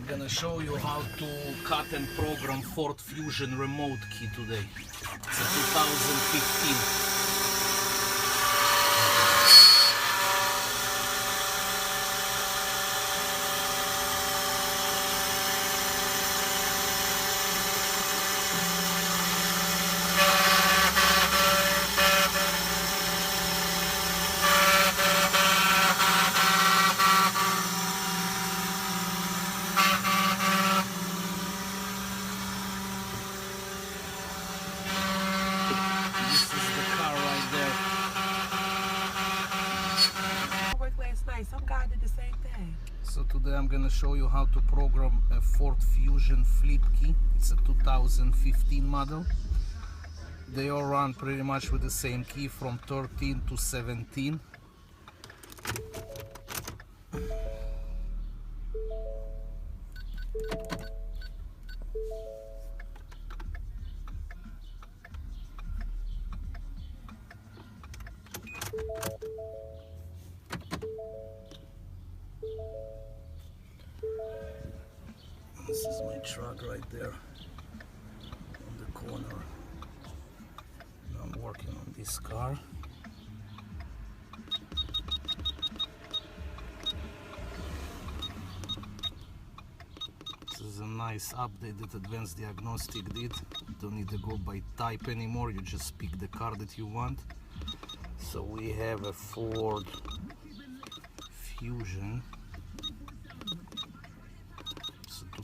gonna show you how to cut and program Ford Fusion remote key today. It's a 2015. Some guy did the same thing. So today I'm gonna show you how to program a Ford Fusion flip key. It's a 2015 model. They all run pretty much with the same key from 13 to 17. This is my truck right there on the corner. Now I'm working on this car. This is a nice update that Advanced Diagnostic did. You don't need to go by type anymore, you just pick the car that you want. So we have a Ford Fusion.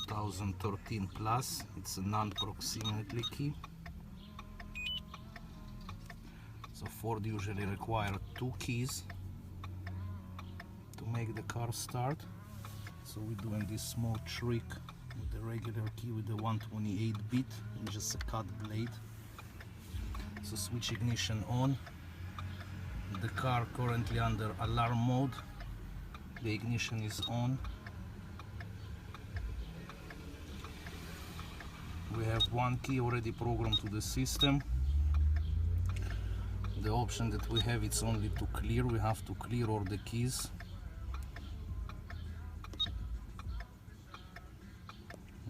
2013 plus. It's a non-proximity key. So Ford usually require 2 keys to make the car start. So we're doing this small trick with the regular key with the 128 bit and just a cut blade. So switch ignition on. The car currently under alarm mode. The ignition is on. We have 1 key already programmed to the system. The option that we have, it's only to clear. We have to clear all the keys.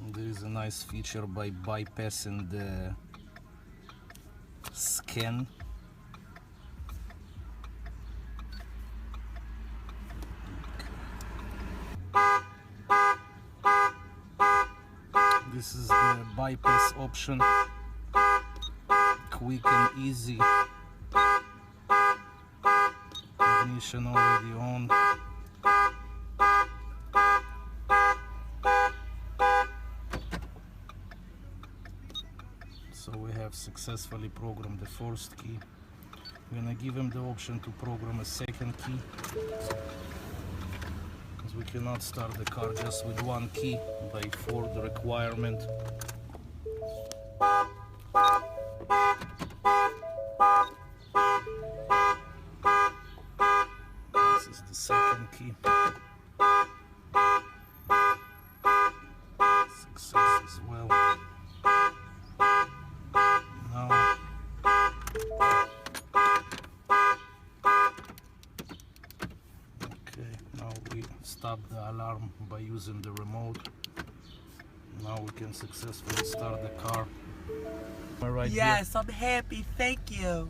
And there is a nice feature by bypassing the scan. This is the bypass option, quick and easy. Ignition already on. So we have successfully programmed the first key. We're gonna give him the option to program a second key. We cannot start the car just with 1 key by Ford requirement. This is the second key. Success as well. Now we stop the alarm by using the remote. Now we can successfully start the car. Yes, I'm happy. Thank you.